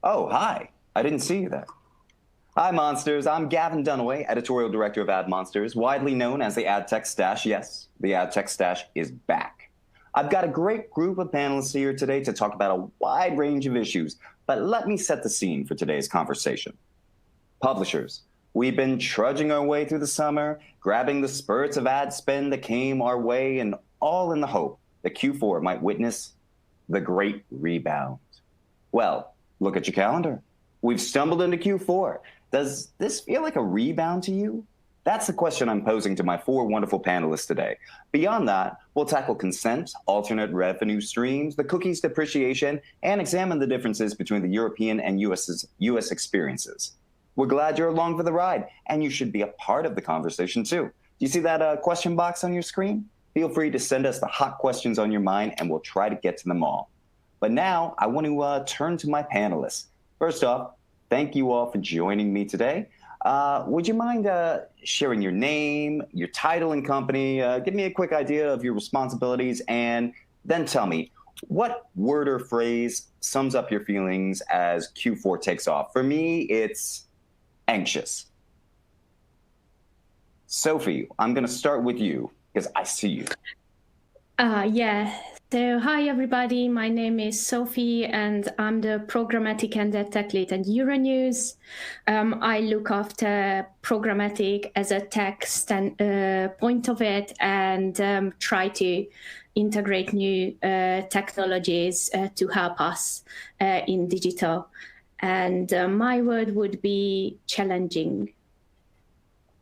Oh, hi. I didn't see you there. Hi, Monsters. I'm Gavin Dunaway, Editorial Director of AdMonsters, widely known as the Ad Tech Stash. Yes, the Ad Tech Stash is back. I've got a great group of panelists here today to talk about a wide range of issues, but let me set the scene for today's conversation. Publishers, we've been trudging our way through the summer, grabbing the spurts of ad spend that came our way, and all in the hope that Q4 might witness the great rebound. Well, look at your calendar. We've stumbled into Q4. Does this feel like a rebound to you? That's the question I'm posing to my four wonderful panelists today. Beyond that, we'll tackle consent, alternate revenue streams, the cookies depreciation, and examine the differences between the European and US experiences. We're glad you're along for the ride, and you should be a part of the conversation too. Do you see that question box on your screen? Feel free to send us the hot questions on your mind, and we'll try to get to them all. But now I want to turn to my panelists. First off, thank you all for joining me today. Would you mind sharing your name, your title and company? Give me a quick idea of your responsibilities, and then tell me, what word or phrase sums up your feelings as Q4 takes off? For me, it's anxious. Sophie, I'm going to start with you because I see you. Yeah. So hi, everybody. My name is Sophie, and I'm the Programmatic and the Tech Lead at Euronews. I look after programmatic as a tech point of it and try to integrate new technologies to help us in digital. And my word would be challenging.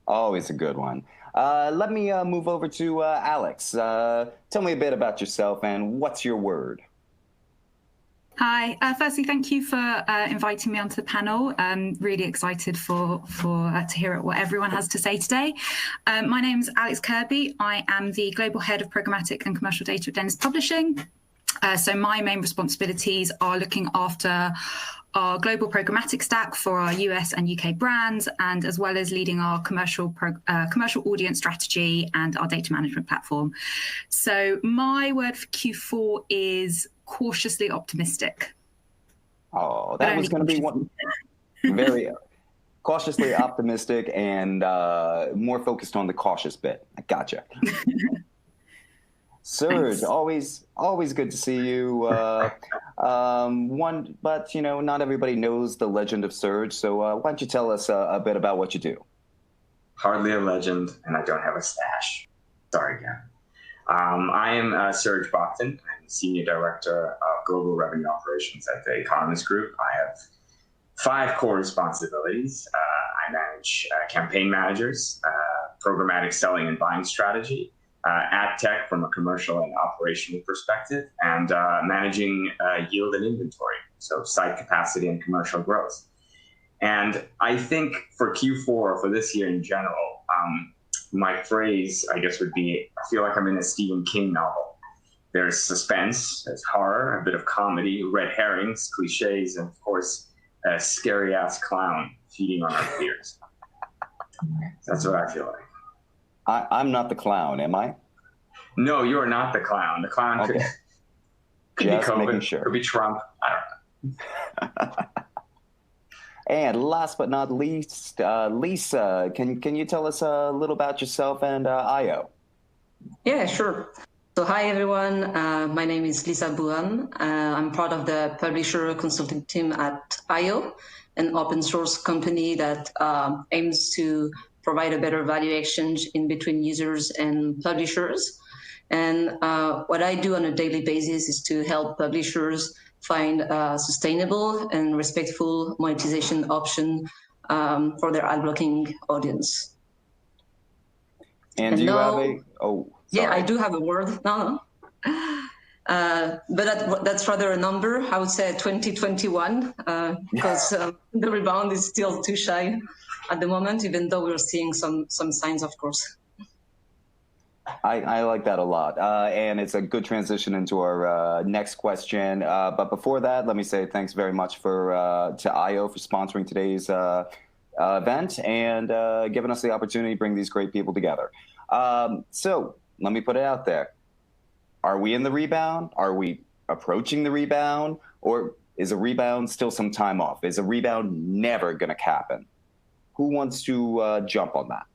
Always a good one. Let me move over to Alex. Tell me a bit about yourself and what's your word? Hi. Firstly, thank you for inviting me onto the panel. I'm really excited to hear what everyone has to say today. My name's Alex Kirby. I am the Global Head of Programmatic and Commercial Data at Dennis Publishing. So my main responsibilities are looking after our global programmatic stack for our US and UK brands, and as well as leading our commercial audience strategy and our data management platform. So my word for Q4 is cautiously optimistic. Oh, that was going to be one very cautiously optimistic and more focused on the cautious bit. I gotcha. Serge, always good to see you. But you know, not everybody knows the legend of Serge. So why don't you tell us a bit about what you do? Hardly a legend, and I don't have a stash. Sorry again. I am Serge Bachton. I'm the Senior Director of Global Revenue Operations at the Economist Group. I have 5 core responsibilities. I manage campaign managers, programmatic selling and buying strategy, ad tech from a commercial and operational perspective, and managing yield and inventory, so site capacity and commercial growth. And I think for Q4, for this year in general, my phrase, I guess, would be, I feel like I'm in a Stephen King novel. There's suspense, there's horror, a bit of comedy, red herrings, cliches, and of course, a scary-ass clown feeding on our fears. That's what I feel like. I'm not the clown, am I? No, you are not the clown. The clown okay. could be COVID, sure. Could be Trump. I don't know. And last but not least, Lisa, can you tell us a little about yourself and IO? Yeah, sure. So hi, everyone. My name is Lisa Buan. I'm part of the publisher consulting team at IO, an open source company that aims to provide a better value exchange in between users and publishers. And what I do on a daily basis is to help publishers find a sustainable and respectful monetization option for their ad blocking audience. And do you have a, oh, sorry. Yeah, I do have a word. No. But that's rather a number. I would say 2021, because the rebound is still too shy at the moment, even though we're seeing some signs, of course. I like that a lot, and it's a good transition into our next question. But before that, let me say thanks very much to IO for sponsoring today's event and giving us the opportunity to bring these great people together. So let me put it out there. Are we in the rebound? Are we approaching the rebound? Or Is a rebound still some time off? Is a rebound never going to happen? Who wants to jump on that?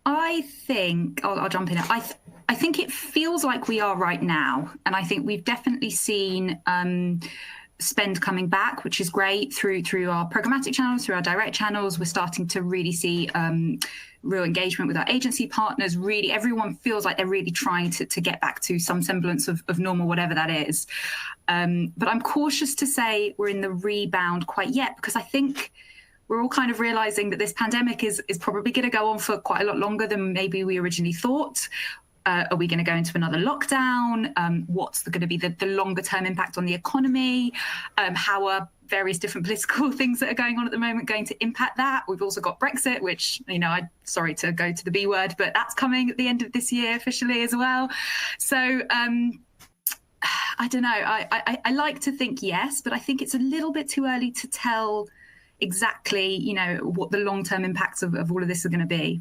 I think I'll jump in. I think it feels like we are right now, and I think we've definitely seen spend coming back, which is great through our programmatic channels, through our direct channels. We're starting to really see real engagement with our agency partners. Really, everyone feels like they're really trying to get back to some semblance of normal, whatever that is. But I'm cautious to say we're in the rebound quite yet, because I think we're all kind of realizing that this pandemic is probably going to go on for quite a lot longer than maybe we originally thought. Are we going to go into another lockdown? What's going to be the longer term impact on the economy? How are various different political things that are going on at the moment going to impact that? We've also got Brexit, which, you know, I'm sorry to go to the B word, but that's coming at the end of this year officially as well. So I don't know. I like to think yes, but I think it's a little bit too early to tell exactly, you know, what the long term impacts of all of this are going to be.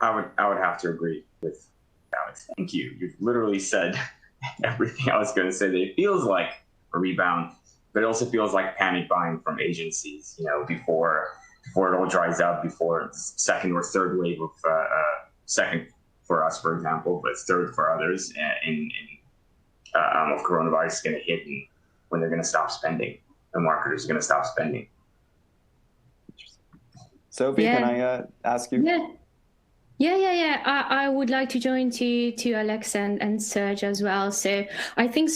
I would have to agree with Alex. Thank you. You've literally said everything I was going to say. That it feels like a rebound, but it also feels like panic buying from agencies, you know, before it all dries up, before second or third wave of second for us, for example, but third for others of coronavirus is going to hit, and when they're going to stop spending, the marketers are going to stop spending. Sophie, can I ask you? Yeah. I would like to join to Alex and Serge as well. So I think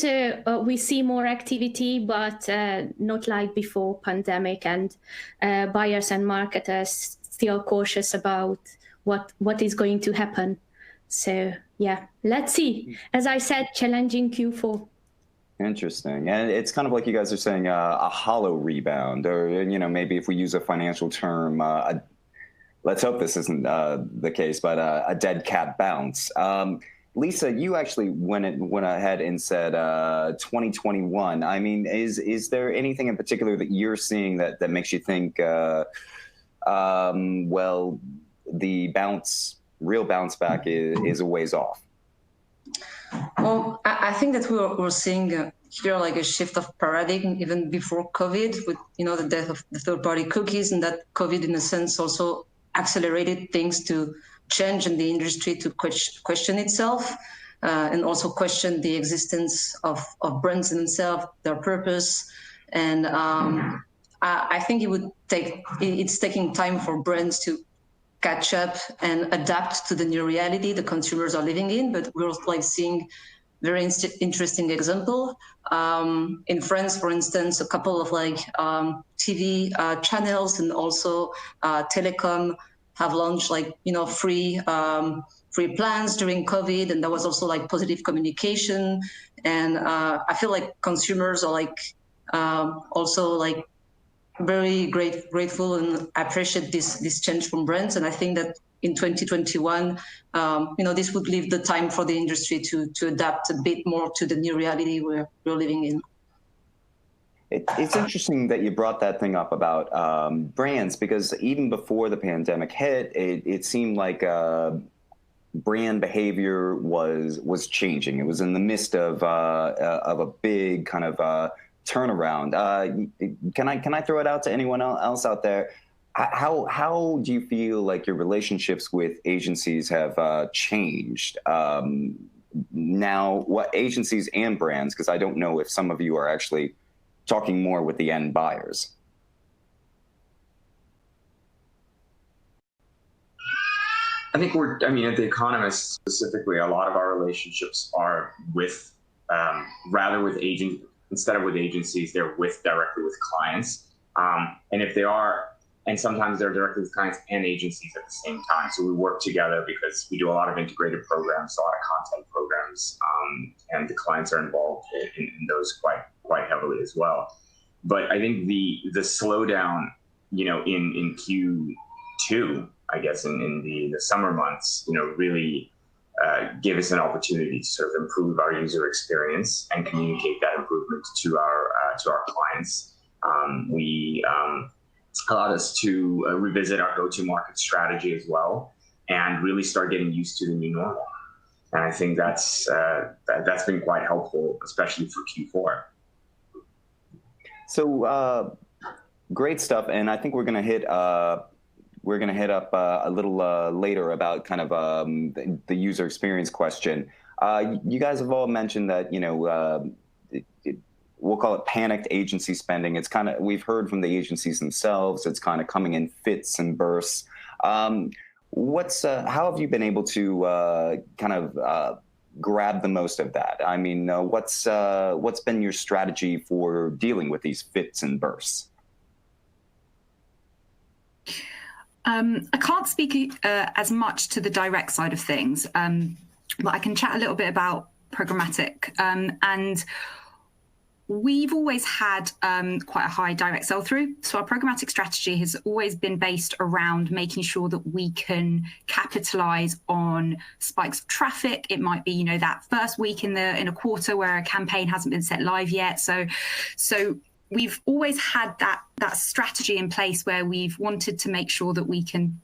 we see more activity, but not like before pandemic, and buyers and marketers still cautious about what is going to happen. So yeah, let's see. As I said, challenging Q4. Interesting. And it's kind of like you guys are saying a hollow rebound, or, you know, maybe if we use a financial term, let's hope this isn't the case, but a dead cat bounce. Lisa, you actually went ahead and said 2021. I mean, is there anything in particular that you're seeing that makes you think, well, the real bounce back is a ways off? Well, I think that we're seeing here like a shift of paradigm even before COVID, with, you know, the death of the third-party cookies, and that COVID in a sense also accelerated things to change in the industry, to question itself, and also question the existence of brands in themselves, their purpose. And I think it's taking time for brands to catch up and adapt to the new reality the consumers are living in. But we're like seeing very interesting example. In France, for instance, a couple of like TV channels and also telecom have launched like, you know, free plans during COVID, and there was also like positive communication. And I feel like consumers are like also like very grateful and appreciate this change from brands. And I think that in 2021, you know, this would leave the time for the industry to adapt a bit more to the new reality we're living in. It's interesting that you brought that thing up about brands, because even before the pandemic hit, it seemed like brand behavior was changing. It was in the midst of a big kind of turnaround. Can I throw it out to anyone else out there? How do you feel like your relationships with agencies have changed now? What agencies and brands? Because I don't know if some of you are actually talking more with the end buyers. I think at The Economist specifically, a lot of our relationships are with, rather with agents, instead of with agencies, they're directly with clients. And if they are, and sometimes they're directly with clients and agencies at the same time. So we work together because we do a lot of integrated programs, a lot of content programs, and the clients are involved in those quite heavily as well. But I think the slowdown, you know, in Q2, I guess in the summer months, you know, really gave us an opportunity to sort of improve our user experience and communicate that improvement to our clients. We allowed us to revisit our go-to-market strategy as well, and really start getting used to the new normal. And I think that's been quite helpful, especially for Q4. So great stuff, and I think we're gonna hit up a little later about kind of the user experience question. You guys have all mentioned that, you know, we'll call it panicked agency spending. It's kind of, we've heard from the agencies themselves, it's kind of coming in fits and bursts. How have you been able to kind of grab the most of that? I mean, what's been your strategy for dealing with these fits and bursts? I can't speak as much to the direct side of things, but I can chat a little bit about programmatic. And we've always had quite a high direct sell-through. So our programmatic strategy has always been based around making sure that we can capitalize on spikes of traffic. It might be, you know, that first week in a quarter where a campaign hasn't been set live yet. So we've always had that strategy in place where we've wanted to make sure that we can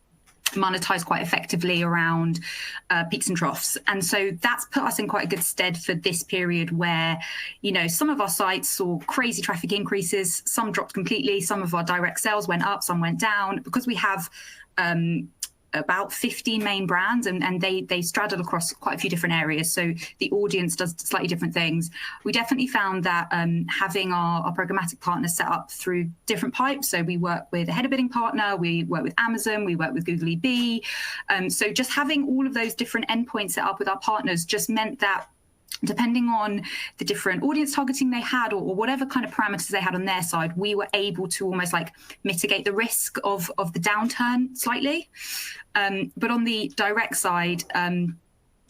monetize quite effectively around peaks and troughs. And so that's put us in quite a good stead for this period where, you know, some of our sites saw crazy traffic increases, some dropped completely, some of our direct sales went up, some went down, because we have about 15 main brands and they straddle across quite a few different areas. So the audience does slightly different things. We definitely found that having our programmatic partners set up through different pipes. So we work with a header bidding partner, we work with Amazon, we work with Google EB. So just having all of those different endpoints set up with our partners just meant that depending on the different audience targeting they had or whatever kind of parameters they had on their side, we were able to almost like mitigate the risk of the downturn slightly. But on the direct side,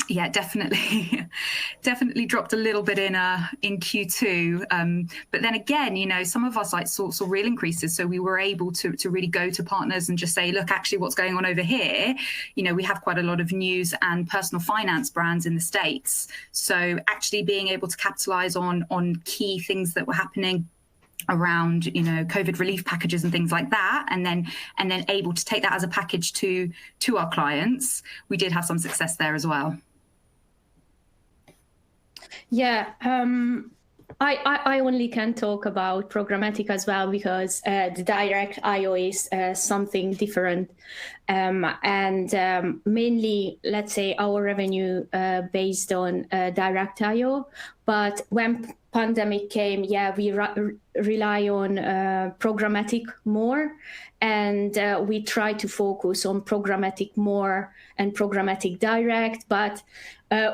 yeah, definitely dropped a little bit in Q2. But then again, you know, some of our sites saw real increases. So we were able to really go to partners and just say, look, actually what's going on over here, you know, we have quite a lot of news and personal finance brands in the States. So actually being able to capitalize on key things that were happening around, you know, COVID relief packages and things like that, and then able to take that as a package to our clients, we did have some success there as well. Yeah, I only can talk about programmatic as well because the direct IO is something different, and mainly, let's say, our revenue based on direct IO. But when pandemic came, yeah, we rely on programmatic more, and we try to focus on programmatic more and programmatic direct. But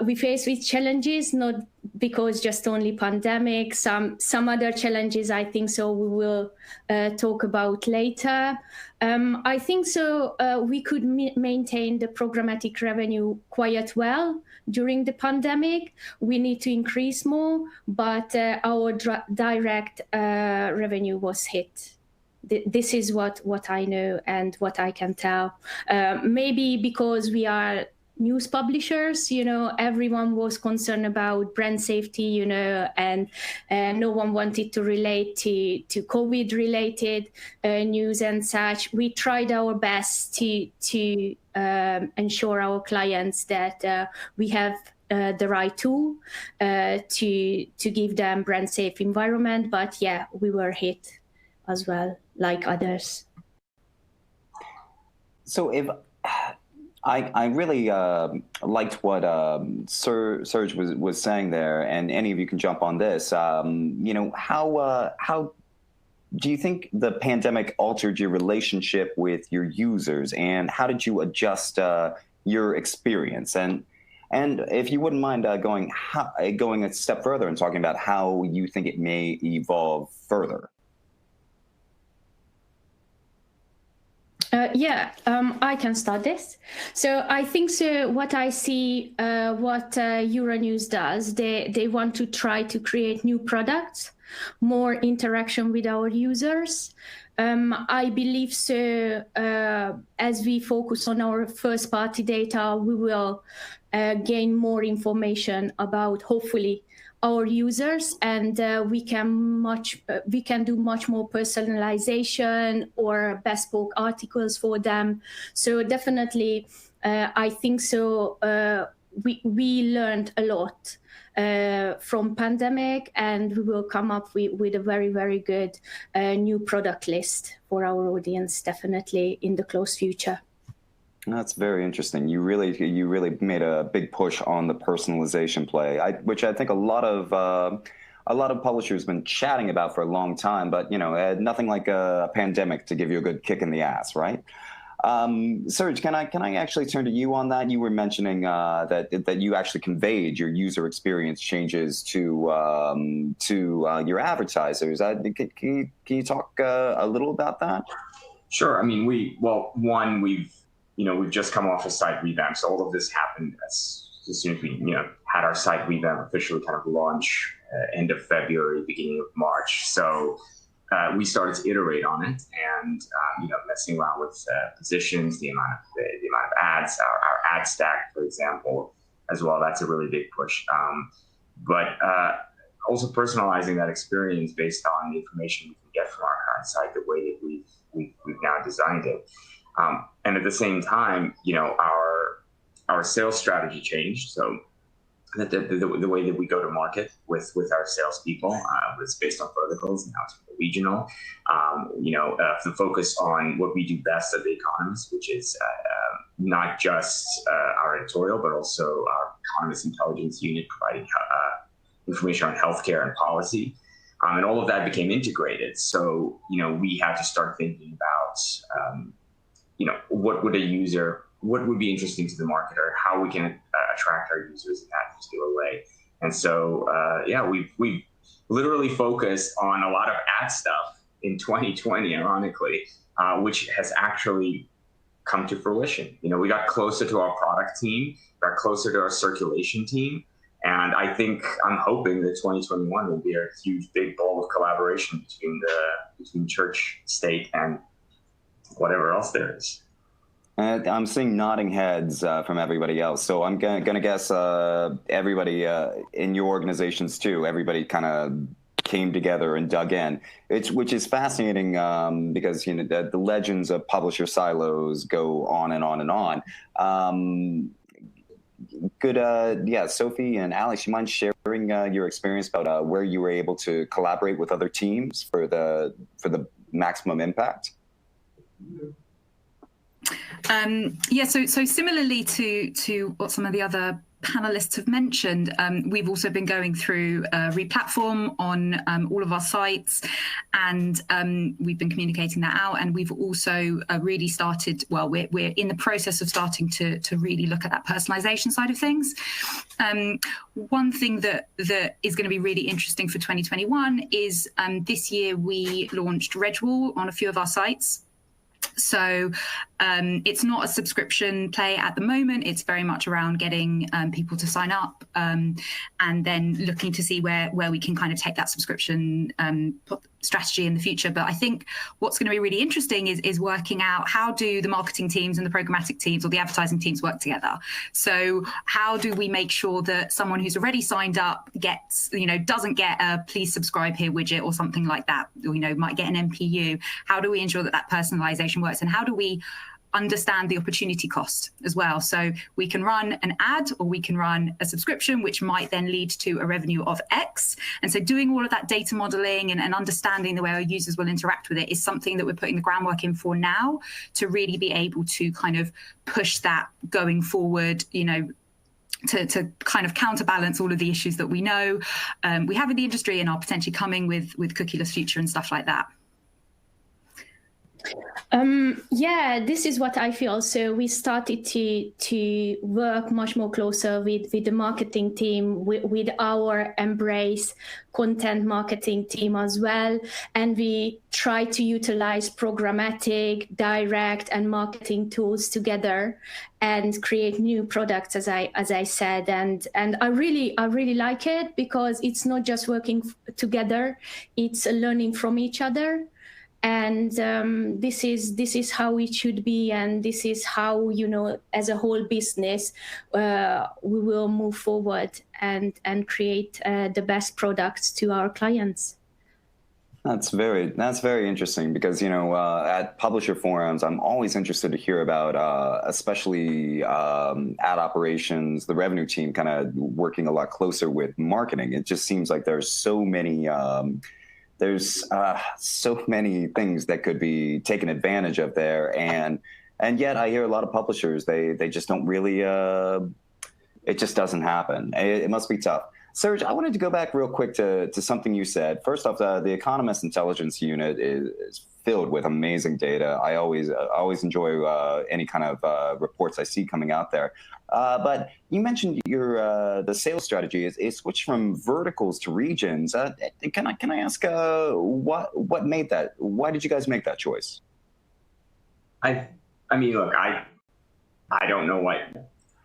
we face with challenges, not because just only pandemic, some other challenges, I think so we will talk about later. I think so we could maintain the programmatic revenue quite well during the pandemic. We need to increase more, but our direct revenue was hit. This is what I know and what I can tell. Maybe because we are news publishers, you know, everyone was concerned about brand safety, you know, and no one wanted to relate to COVID related news and such. We tried our best to ensure our clients that we have the right tool to give them brand safe environment. But yeah, we were hit as well, like others. So if I really liked what Serge was saying there, and any of you can jump on this. You know, how do you think the pandemic altered your relationship with your users, and how did you adjust your experience? And if you wouldn't mind going a step further and talking about how you think it may evolve further. Yeah, I can start this. So I think so what I see, what Euronews does, they want to try to create new products, more interaction with our users. I believe so as we focus on our first party data, we will gain more information about, hopefully, our users, and we can do much more personalization or bespoke articles for them. So definitely, I think so. we learned a lot from pandemic, and we will come up with a very, very good new product list for our audience, definitely in the close future. That's very interesting. You really made a big push on the personalization play, which I think a lot of publishers have been chatting about for a long time, but nothing like a pandemic to give you a good kick in the ass, right? Serge, can I actually turn to you on that? You were mentioning that you actually conveyed your user experience changes to your advertisers. Can you talk a little about that? Sure. I mean, we've just come off a site revamp, so all of this happened as soon as we had our site revamp officially kind of launch end of February, beginning of March. So we started to iterate on it, and messing around with positions, the amount of ads, our ad stack, for example, as well. That's a really big push. But also personalizing that experience based on the information we can get from our current site, the way that we've now designed it. And at the same time, our sales strategy changed. So the way that we go to market with our salespeople was based on verticals, and now it's regional. The focus on what we do best at The Economist, which is not just our editorial, but also our Economist Intelligence Unit providing information on healthcare and policy. And all of that became integrated. So, we had to start thinking about, what would be interesting to the marketer, how we can attract our users in that particular way. And so, we've literally focused on a lot of ad stuff in 2020, ironically, which has actually come to fruition. We got closer to our product team, got closer to our circulation team. And I'm hoping that 2021 will be a huge, big ball of collaboration between church, state, and whatever else there is. I'm seeing nodding heads from everybody else. So I'm gonna guess everybody in your organizations too, everybody kind of came together and dug in, which is fascinating because the legends of publisher silos go on and on and on. Sophie and Alex, you mind sharing your experience about where you were able to collaborate with other teams for the maximum impact? So similarly to what some of the other panelists have mentioned, we've also been going through a replatform on all of our sites, and we've been communicating that out. And we've also really started, we're in the process of starting to really look at that personalization side of things. One thing that is going to be really interesting for 2021 is this year we launched Reg-Wall on a few of our sites. So it's not a subscription play at the moment. It's very much around getting people to sign up and then looking to see where we can kind of take that subscription strategy in the future. But I think what's going to be really interesting is working out how do the marketing teams and the programmatic teams or the advertising teams work together. So how do we make sure that someone who's already signed up doesn't get a please subscribe here widget or something like that, or, might get an MPU? How do we ensure that personalization works, and how do we understand the opportunity cost as well? So we can run an ad or we can run a subscription, which might then lead to a revenue of X. And so doing all of that data modeling and understanding the way our users will interact with it is something that we're putting the groundwork in for now to really be able to kind of push that going forward, to kind of counterbalance all of the issues that we know we have in the industry and are potentially coming with cookieless future and stuff like that. This is what I feel. So we started to work much more closer with the marketing team, with our Embrace content marketing team as well. And we try to utilize programmatic, direct, and marketing tools together and create new products, as I said. And I really like it because it's not just working together, it's learning from each other. And this is how it should be, and this is how, as a whole business, we will move forward and create the best products to our clients. That's very interesting because, at publisher forums, I'm always interested to hear about, especially ad operations, the revenue team kind of working a lot closer with marketing. It just seems like there's so many things that could be taken advantage of there, and yet I hear a lot of publishers they just don't really. It just doesn't happen. It must be tough. Serge, I wanted to go back real quick to something you said. First off, the Economist Intelligence Unit is filled with amazing data. I always enjoy any kind of reports I see coming out there. But you mentioned the sales strategy is switched from verticals to regions. Can I ask what made that? Why did you guys make that choice? I mean, look, I don't know why.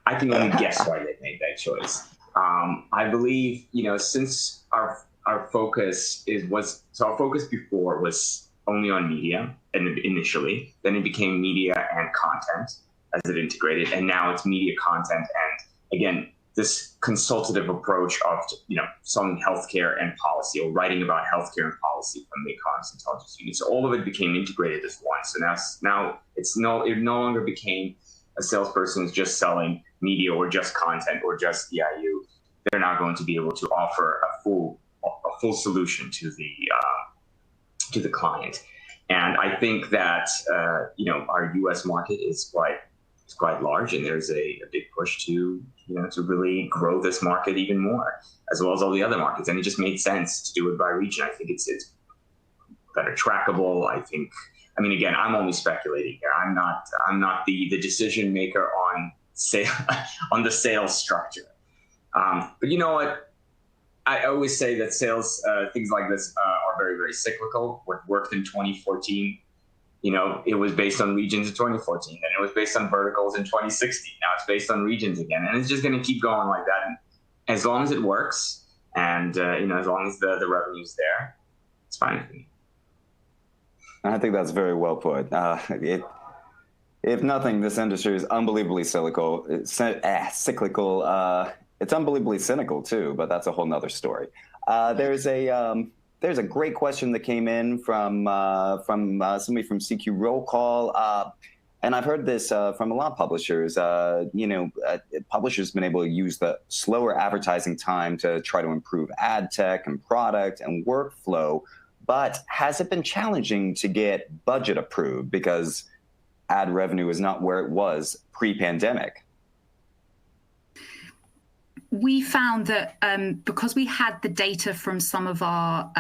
I can only guess why they made that choice. I believe, since our focus our focus before was only on media initially, then it became media and content as it integrated, and now it's media, content, and again, this consultative approach of, selling healthcare and policy, or writing about healthcare and policy from the Economist Intelligence Unit. So all of it became integrated as one. So now it no longer became a salesperson who's just selling media or just content or just EIU. They're now going to be able to offer a full solution to the client. And I think that our U.S. market is quite large, and there's a big push to really grow this market even more, as well as all the other markets. And it just made sense to do it by region. I think it's better trackable. I mean, again, I'm only speculating here. I'm not the decision maker on the sales structure. But you know what? I always say that sales, things like this are very, very cyclical. What worked in 2014, it was based on regions in 2014, and it was based on verticals in 2016. Now it's based on regions again, and it's just going to keep going like that. And as long as it works, and as long as the revenue's there, it's fine with me. I think that's very well put. If nothing, this industry is unbelievably cyclical. It's unbelievably cynical too, but that's a whole nother story. There's a great question that came in from somebody from CQ Roll Call, and I've heard this from a lot of publishers. Publishers have been able to use the slower advertising time to try to improve ad tech and product and workflow. But has it been challenging to get budget approved because ad revenue is not where it was pre-pandemic? We found that because we had the data from some of our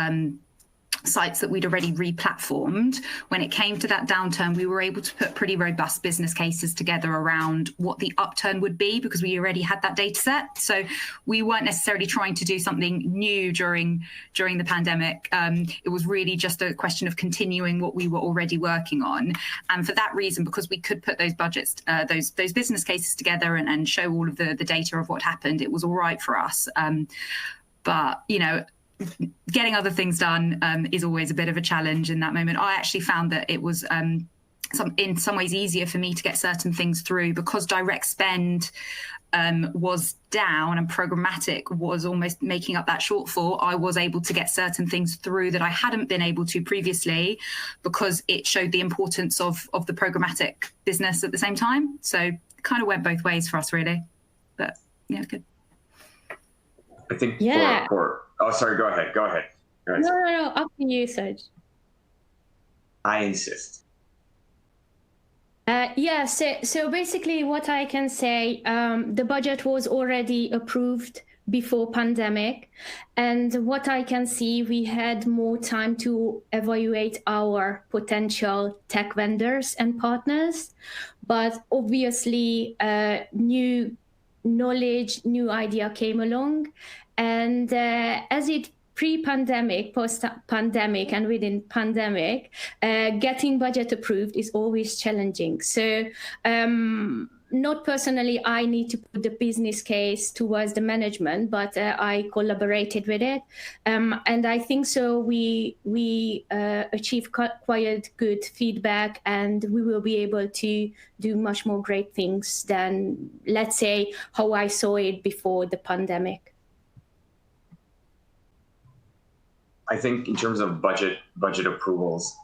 sites that we'd already re-platformed, when it came to that downturn, we were able to put pretty robust business cases together around what the upturn would be, because we already had that data set. So we weren't necessarily trying to do something new during the pandemic. It was really just a question of continuing what we were already working on. And for that reason, because we could put those budgets, those business cases together and show all of the data of what happened, it was all right for us. But, getting other things done is always a bit of a challenge in that moment. I actually found that it was in some ways easier for me to get certain things through because direct spend was down and programmatic was almost making up that shortfall. I was able to get certain things through that I hadn't been able to previously because it showed the importance of the programmatic business at the same time. So it kind of went both ways for us, really. But yeah, good. I think Yeah. Oh, sorry. Go ahead. No. Up to you, Serge. I insist. So basically what I can say, the budget was already approved before pandemic. And what I can see, we had more time to evaluate our potential tech vendors and partners. But obviously, new knowledge, new idea came along. And as it pre-pandemic, post-pandemic, and within pandemic, getting budget approved is always challenging. So not personally, I need to put the business case towards the management, but I collaborated with it. And I think so we achieved quite good feedback, and we will be able to do much more great things than, let's say, how I saw it before the pandemic. I think in terms of budget approvals,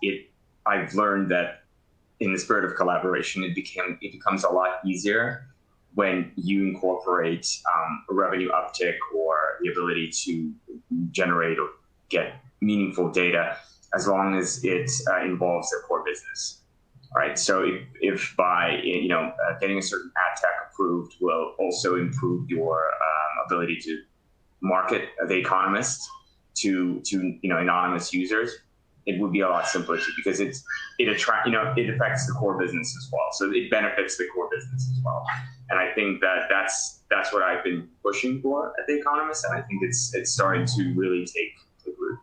I've learned that in the spirit of collaboration, it becomes a lot easier when you incorporate a revenue uptick or the ability to generate or get meaningful data, as long as it involves the core business. All right. So if by getting a certain ad tech approved will also improve your ability to market The Economist to anonymous users, it would be a lot simpler too, because it affects the core business as well. So it benefits the core business as well. And I think that's what I've been pushing for at The Economist, and I think it's starting to really take root.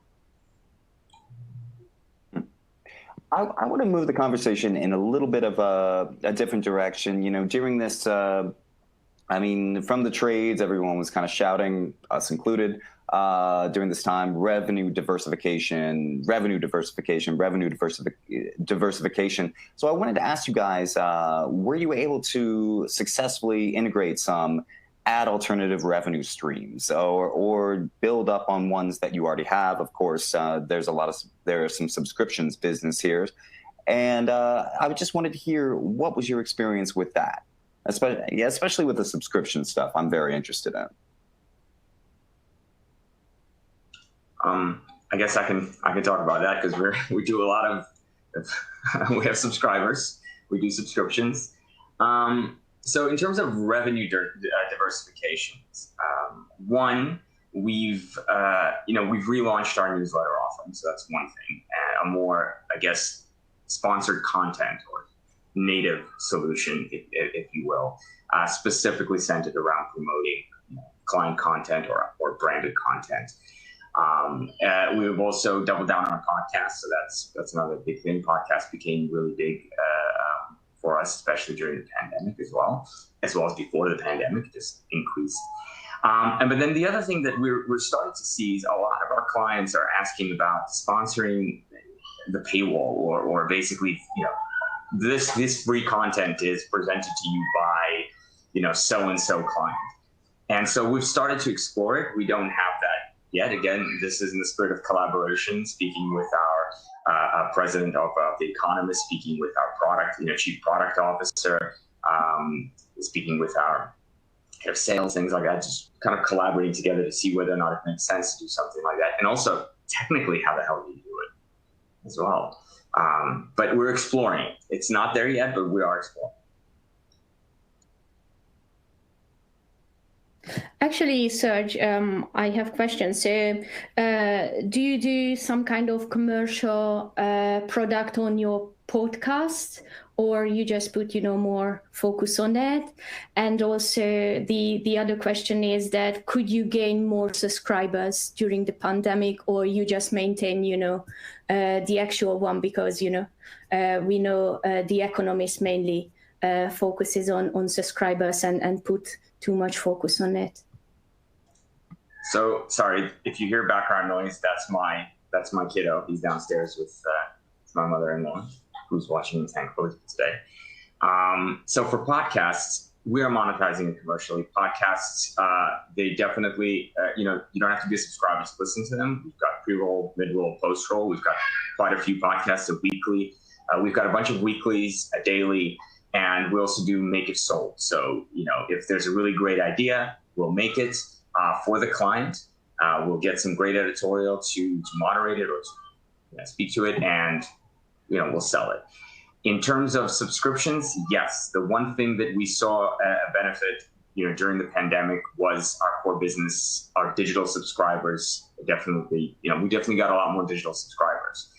I want to move the conversation in a little bit of a different direction. During this, from the trades, everyone was kind of shouting, us included, during this time, revenue diversification. So I wanted to ask you guys, were you able to successfully integrate some ad alternative revenue streams or build up on ones that you already have? Of course, there are some subscriptions business here. And I just wanted to hear, what was your experience with that? Especially with the subscription stuff, I'm very interested in. I guess I can talk about that, because we do a lot of we have subscribers, we do subscriptions. So in terms of revenue diversifications, one, we've relaunched our newsletter offering, so that's one thing, and a more, I guess, sponsored content or native solution, if you will, specifically centered around promoting client content or branded content. We've also doubled down on podcasts, so that's another big thing. Podcasts became really big for us, especially during the pandemic as well as before the pandemic, just increased. But then the other thing that we're starting to see is a lot of our clients are asking about sponsoring the paywall, or basically, this free content is presented to you by, so-and-so client. And so we've started to explore it. We don't have that yet. Again, this is in the spirit of collaboration, speaking with our president of The Economist, speaking with our chief product officer, speaking with our head of sales, things like that, just kind of collaborating together to see whether or not it makes sense to do something like that. And also, technically, how the hell do you do it as well? But we're exploring it. It's not there yet, but we are exploring. Actually, Serge, I have questions. So do you do some kind of commercial product on your podcast, or you just put, more focus on that? And also the other question is that, could you gain more subscribers during the pandemic, or you just maintain, the actual one? Because, we know The Economist mainly focuses on subscribers and put too much focus on it. So sorry if you hear background noise. That's my kiddo. He's downstairs with my mother-in-law, who's watching me thankfully today. So for podcasts, we are monetizing it commercially. Podcasts, they definitely, you don't have to be a subscriber to listen to them. We've got pre-roll, mid-roll, post-roll. We've got quite a few podcasts a weekly. We've got a bunch of weeklies, a daily, and we also do make it sold. So, if there's a really great idea, we'll make it for the client. We'll get some great editorial to moderate it or to speak to it, and we'll sell it. In terms of subscriptions, yes, the one thing that we saw a benefit during the pandemic was our core business, our digital subscribers. Definitely, we definitely got a lot more digital subscribers.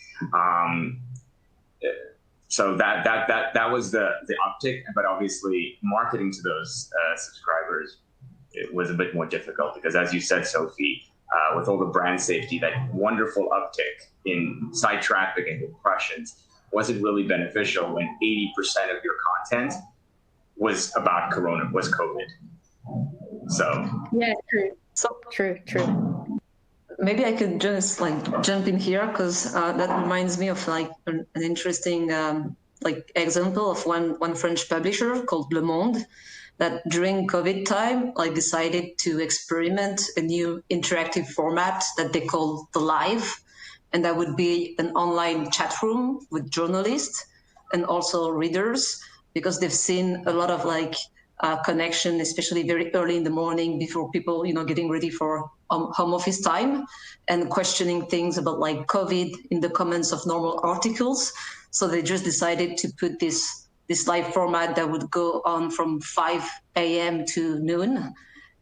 So that was the uptick, but obviously marketing to those subscribers, it was a bit more difficult, because, as you said, Sophie, with all the brand safety, that wonderful uptick in site traffic and impressions wasn't really beneficial when 80% of your content was about COVID. So yeah, true. So true. Maybe I could just jump in here, because that reminds me of an interesting example of one French publisher called Le Monde, that during COVID time decided to experiment a new interactive format that they call the Live. and that would be an online chat room with journalists and also readers, because they've seen a lot of connection, especially very early in the morning before people, getting ready for home office time, and questioning things about like COVID in the comments of normal articles. So they just decided to put this live format that would go on from 5 a.m. to noon.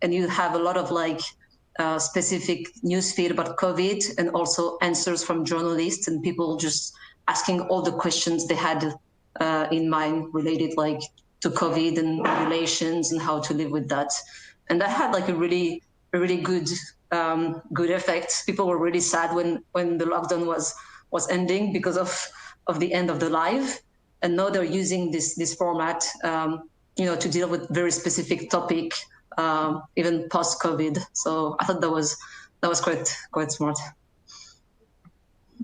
And you have a lot of specific newsfeed about COVID, and also answers from journalists and people just asking all the questions they had in mind related to COVID and regulations and how to live with that. And that had a really good effect. People were really sad when the lockdown was ending because of the end of the live. And now they're using this format, to deal with very specific topic, even post-COVID. So I thought that was quite smart.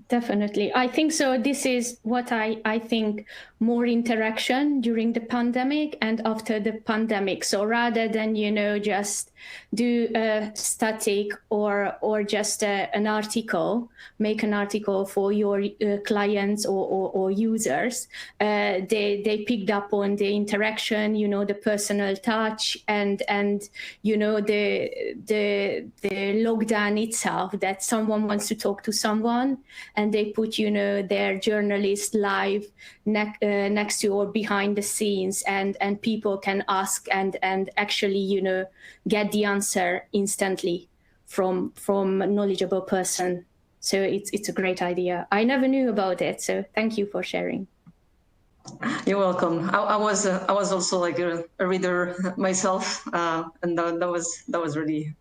Definitely. I think so. This is what I think, more interaction during the pandemic and after the pandemic. So rather than, just do a static or just an article, make an article for your clients or users, they picked up on the interaction, the personal touch and the lockdown itself, that someone wants to talk to someone and they put, their journalist live next to or behind the scenes, and people can ask and actually, get the answer instantly from a knowledgeable person. So it's a great idea. I never knew about it, so thank you for sharing. You're welcome. I was also a reader myself, and that was really.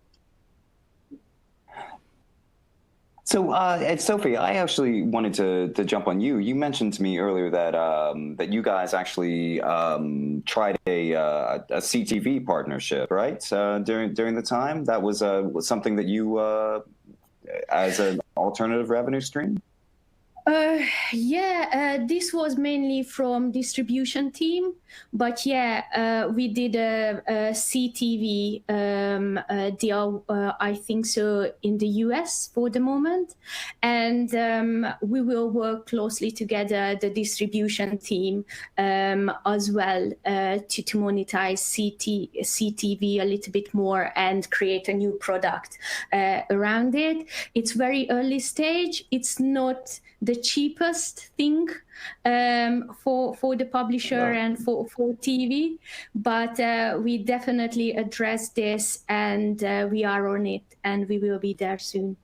So, Sophie, I actually wanted to jump on you. You mentioned to me earlier that you guys actually tried a Ctv partnership, right? During the time, that was something that you as an alternative revenue stream. This was mainly from distribution team, but we did a CTV deal, I think so, in the US for the moment, and we will work closely together, the distribution team, as well, to monetize CTV a little bit more and create a new product around it. It's very early stage. It's not the cheapest thing for the publisher and for TV, but we definitely address this, and we are on it, and we will be there soon.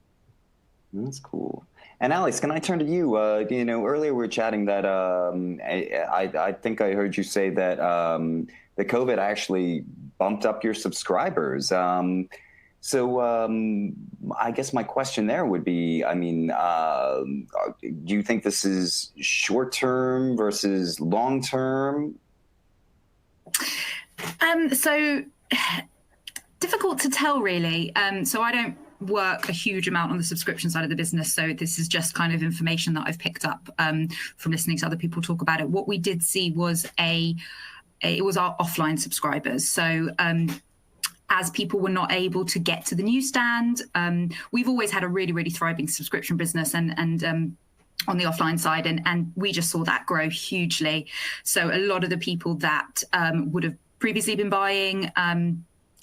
That's cool. And Alex, can I turn to you? Earlier we were chatting that I think I heard you say that the COVID actually bumped up your subscribers. So I guess my question there would be, do you think this is short-term versus long-term? So difficult to tell, really. So I don't work a huge amount on the subscription side of the business. So this is just kind of information that I've picked up from listening to other people talk about it. What we did see was it was our offline subscribers. So as people were not able to get to the newsstand, we've always had a really, really thriving subscription business and on the offline side, and we just saw that grow hugely. So a lot of the people that would have previously been buying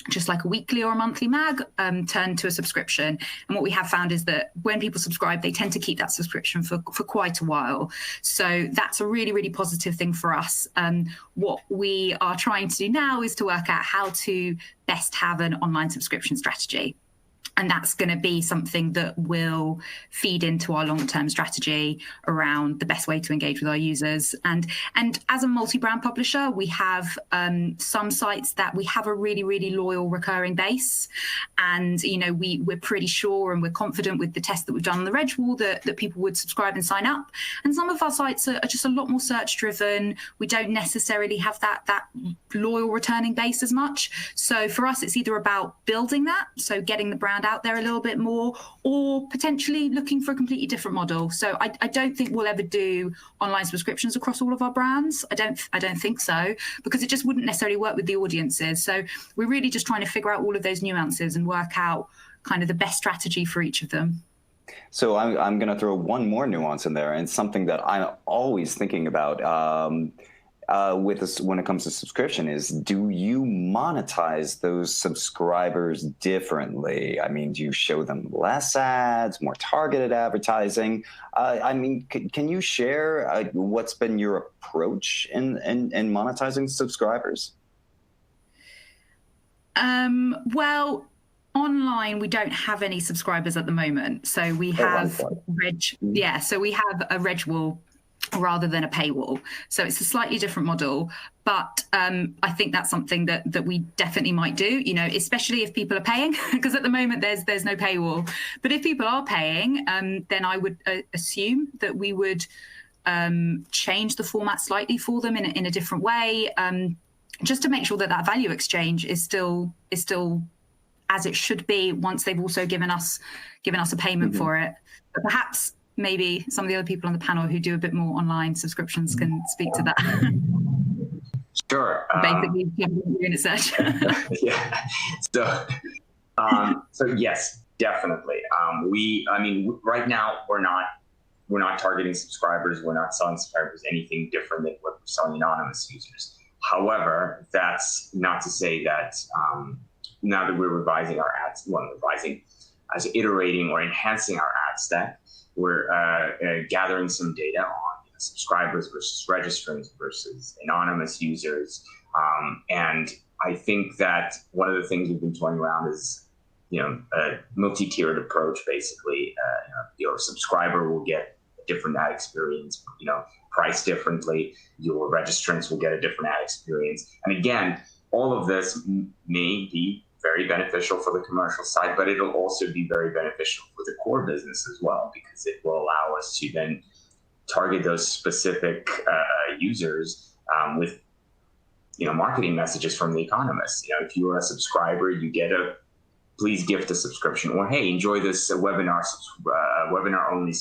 just like a weekly or a monthly mag turned to a subscription. And what we have found is that when people subscribe, they tend to keep that subscription for quite a while. So that's a really, really positive thing for us. What we are trying to do now is to work out how to best have an online subscription strategy. And that's going to be something that will feed into our long-term strategy around the best way to engage with our users. And as a multi-brand publisher, we have some sites that we have a really, really loyal recurring base. And, we're pretty sure and we're confident with the test that we've done on the reg wall that people would subscribe and sign up. And some of our sites are just a lot more search-driven. We don't necessarily have that loyal returning base as much. So for us, it's either about building that, so getting the brand out there a little bit more, or potentially looking for a completely different model. So I don't think we'll ever do online subscriptions across all of our brands. I don't think so, because it just wouldn't necessarily work with the audiences. So we're really just trying to figure out all of those nuances and work out kind of the best strategy for each of them. So I'm going to throw one more nuance in there, and something that I'm always thinking about with this when it comes to subscription is, do you monetize those subscribers differently? I mean, do you show them less ads, more targeted advertising? I mean, can you share what's been your approach in monetizing subscribers? Well, online, we don't have any subscribers at the moment. So we have so we have a reg wall rather than a paywall. So it's a slightly different model, but I think that's something that we definitely might do, you know, especially if people are paying, because at the moment there's no paywall. But if people are paying, then I would assume that we would change the format slightly for them in a different way, just to make sure that value exchange is still as it should be once they've also given us a payment for it. But perhaps maybe some of the other people on the panel who do a bit more online subscriptions can speak to that. Sure. Basically, unit search. Yeah. So yes, definitely. I mean, right now we're not targeting subscribers. We're not selling subscribers anything different than what we're selling anonymous users. However, that's not to say that now that we're revising our ads, as iterating or enhancing our ad stack, we're gathering some data on subscribers versus registrants versus anonymous users. And I think that one of the things we've been toying around is, a multi-tiered approach. Basically, your subscriber will get a different ad experience, priced differently. Your registrants will get a different ad experience. And again, all of this may be very beneficial for the commercial side, but it'll also be very beneficial for the core business as well, because it will allow us to then target those specific users with marketing messages from The Economist. If you are a subscriber, you get please gift a subscription, or hey, enjoy this webinar only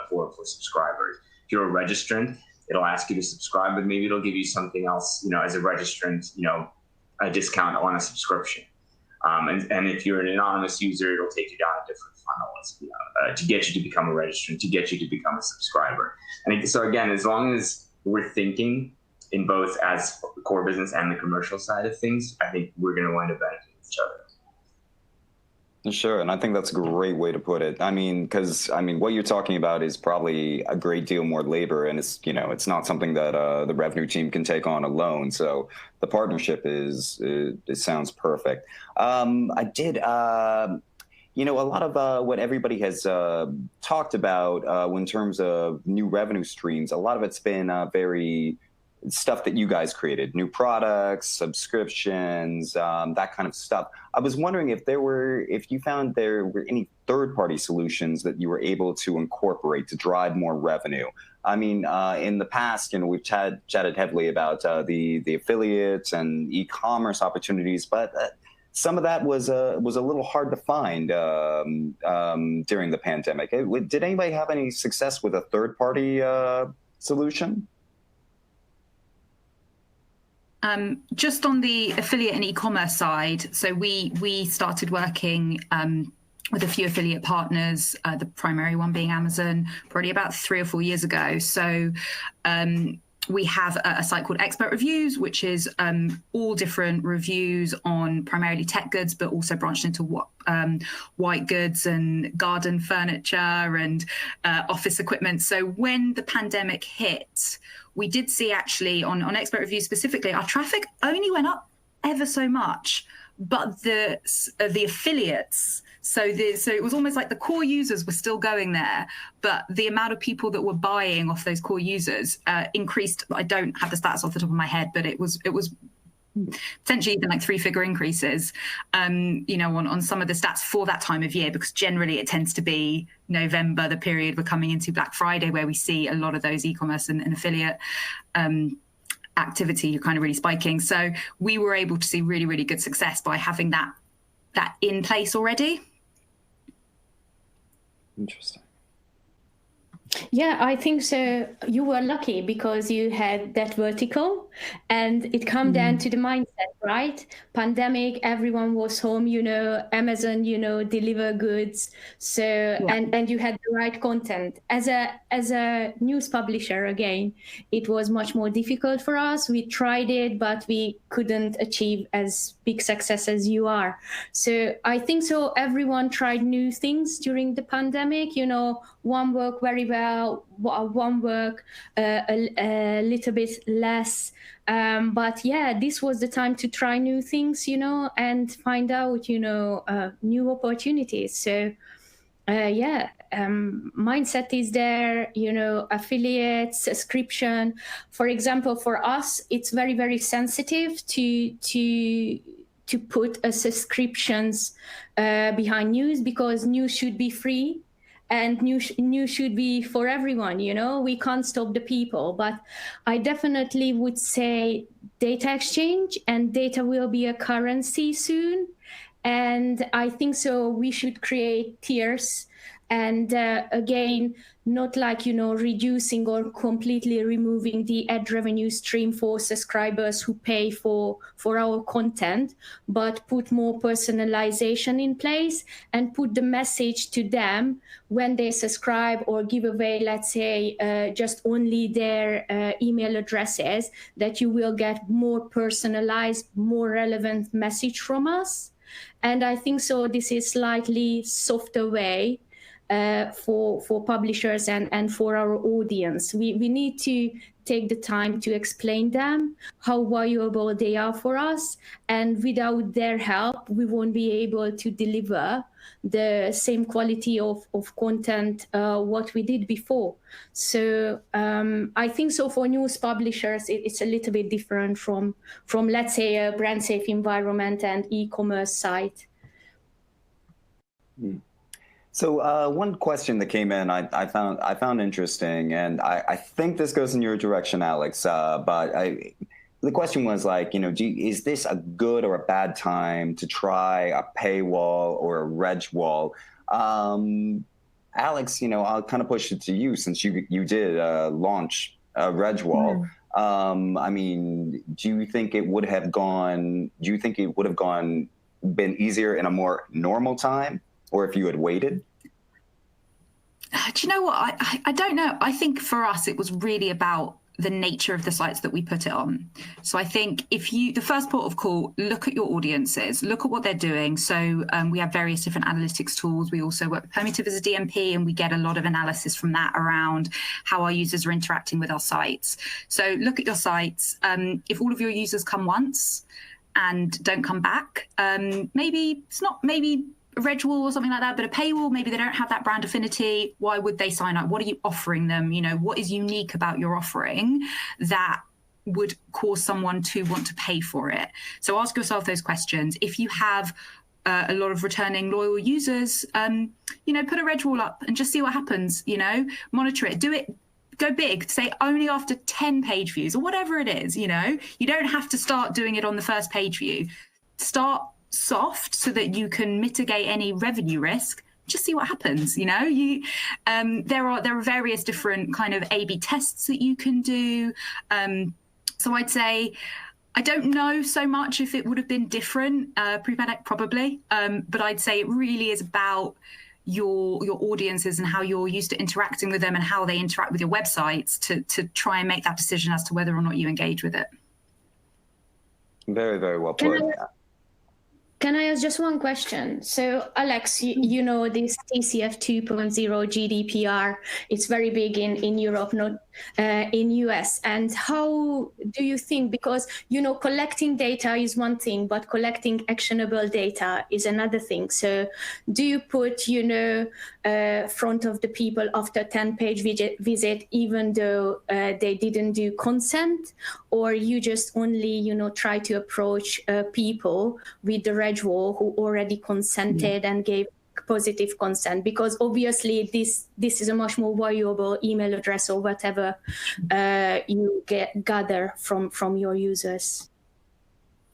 for subscribers. If you're a registrant, it'll ask you to subscribe, but maybe it'll give you something else, as a registrant, a discount on a subscription. And if you're an anonymous user, it'll take you down a different funnel to get you to become a registrant, to get you to become a subscriber. And so again, as long as we're thinking in both as the core business and the commercial side of things, I think we're going to wind up benefiting each other. Sure, and I think that's a great way to put it. I mean, because what you're talking about is probably a great deal more labor, and it's not something that the revenue team can take on alone. So the partnership it sounds perfect. I did, a lot of what everybody has talked about in terms of new revenue streams. A lot of it's been very stuff that you guys created, new products, subscriptions, that kind of stuff. I was wondering if you found there were any third-party solutions that you were able to incorporate to drive more revenue. I mean, in the past, we've chatted heavily about the affiliates and e-commerce opportunities, but some of that was a little hard to find during the pandemic. Did anybody have any success with a third-party solution? Just on the affiliate and e-commerce side, so we started working with a few affiliate partners, the primary one being Amazon, probably about 3 or 4 years ago. So we have a site called Expert Reviews, which is all different reviews on primarily tech goods, but also branched into white goods and garden furniture and office equipment. So when the pandemic hit, we did see actually on Expert Reviews specifically, our traffic only went up ever so much, but the affiliates, so it was almost like the core users were still going there, but the amount of people that were buying off those core users increased. I don't have the stats off the top of my head, but it was potentially even like 3-figure increases, on some of the stats for that time of year, because generally it tends to be November, the period we're coming into Black Friday, where we see a lot of those e-commerce and affiliate activity kind of really spiking. So we were able to see really, really good success by having that in place already. Interesting. Yeah, I think so. You were lucky because you had that vertical, and it come down to the mindset, right? Pandemic, everyone was home, Amazon, deliver goods. So, and you had the right content. As a news publisher, again, it was much more difficult for us. We tried it, but we couldn't achieve as big success as you are. So I think so. Everyone tried new things during the pandemic. One worked very well, one worked a little bit less. But yeah, this was the time to try new things, and find out, new opportunities. So mindset is there, affiliate, subscription. For example, for us, it's very, very sensitive to put a subscriptions behind news, because news should be free. And news should be for everyone, we can't stop the people. But I definitely would say data exchange, and data will be a currency soon. And I think so we should create tiers. And again, not like, reducing or completely removing the ad revenue stream for subscribers who pay for our content, but put more personalization in place and put the message to them when they subscribe or give away, let's say, just only their email addresses, that you will get more personalized, more relevant message from us. And I think so this is slightly softer way for publishers and for our audience. We need to take the time to explain them how valuable they are for us. And without their help, we won't be able to deliver the same quality of content what we did before. So I think so for news publishers, it's a little bit different from let's say a brand safe environment and e-commerce site. So one question that came in I found interesting, and I think this goes in your direction, Alex. But the question was like, is this a good or a bad time to try a paywall or a reg wall? Alex, I'll kind of push it to you, since you did launch a reg wall. I mean, do you think it would have been easier in a more normal time, or if you had waited? Do you know what? I don't know. I think for us, it was really about the nature of the sites that we put it on. So I think the first port of call, look at your audiences, look at what they're doing. So we have various different analytics tools. We also work with Permutive as a DMP, and we get a lot of analysis from that around how our users are interacting with our sites. So look at your sites. If all of your users come once and don't come back, maybe a reg wall or something like that, but a paywall, maybe they don't have that brand affinity. Why would they sign up? What are you offering them? What is unique about your offering that would cause someone to want to pay for it? So ask yourself those questions. If you have a lot of returning loyal users, put a reg wall up and just see what happens. Monitor it, do it. Go big, say only after 10 page views or whatever it is. You don't have to start doing it on the first page view. Start soft so that you can mitigate any revenue risk. Just see what happens. There are various different kind of A/B tests that you can do. So I'd say I don't know so much if it would have been different pre-pandemic, probably, but I'd say it really is about your audiences and how you're used to interacting with them and how they interact with your websites to try and make that decision as to whether or not you engage with it. Very, very well put. Can I ask just one question? So, Alex, you know this TCF 2.0 GDPR, it's very big in Europe, not in US. And how do you think, because, collecting data is one thing, but collecting actionable data is another thing. So do you put, front of the people after 10-page visit, even though they didn't do consent, or you just only, try to approach people with the reg wall who already consented and gave positive consent? Because obviously this is a much more valuable email address or whatever you gather from your users.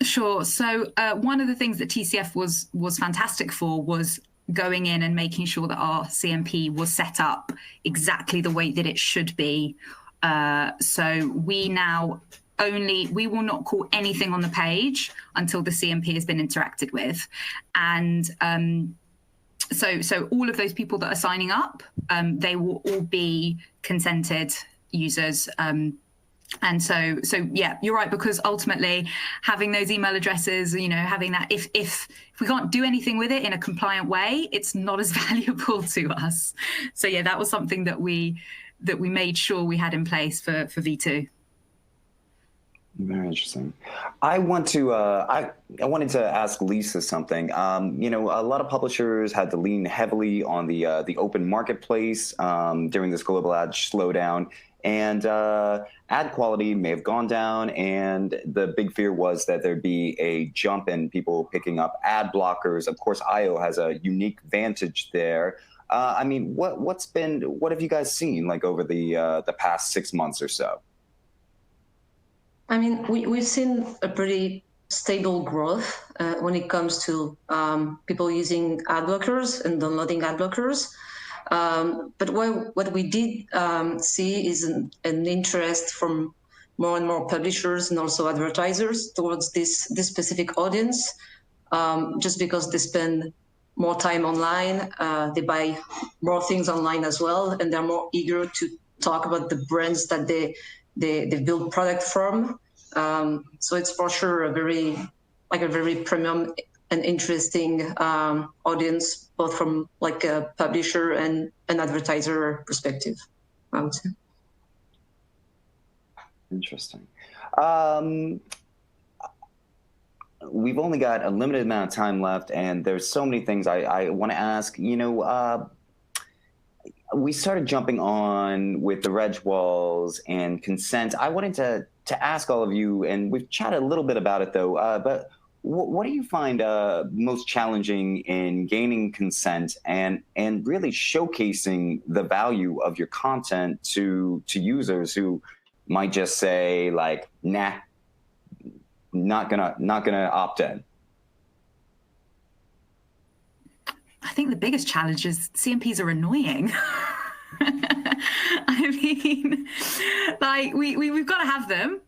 Sure. So one of the things that TCF was fantastic for was going in and making sure that our CMP was set up exactly the way that it should be. So we will not call anything on the page until the CMP has been interacted with. And so all of those people that are signing up, they will all be consented users. And so yeah, you're right, because ultimately having those email addresses, having that, if we can't do anything with it in a compliant way, it's not as valuable to us. So yeah, that was something that we made sure we had in place for V2. Very interesting. I wanted to ask Lisa something. A lot of publishers had to lean heavily on the open marketplace during this global ad slowdown, and ad quality may have gone down. And the big fear was that there'd be a jump in people picking up ad blockers. Of course, IO has a unique vantage there. What have you guys seen like over the past 6 months or so? I mean, we've seen a pretty stable growth when it comes to people using ad blockers and downloading ad blockers. But what we did see is an interest from more and more publishers and also advertisers towards this specific audience, just because they spend more time online, they buy more things online as well, and they're more eager to talk about the brands that they build product from. So it's for sure a very premium and interesting audience, both from like a publisher and an advertiser perspective, I would say. Interesting. We've only got a limited amount of time left, and there's so many things I want to ask. We started jumping on with the reg walls and consent. I wanted to ask all of you, and we've chatted a little bit about it though, but what do you find most challenging in gaining consent and really showcasing the value of your content to users who might just say like, nah, not gonna opt in? I think the biggest challenge is CMPs are annoying. I mean, like we've got to have them.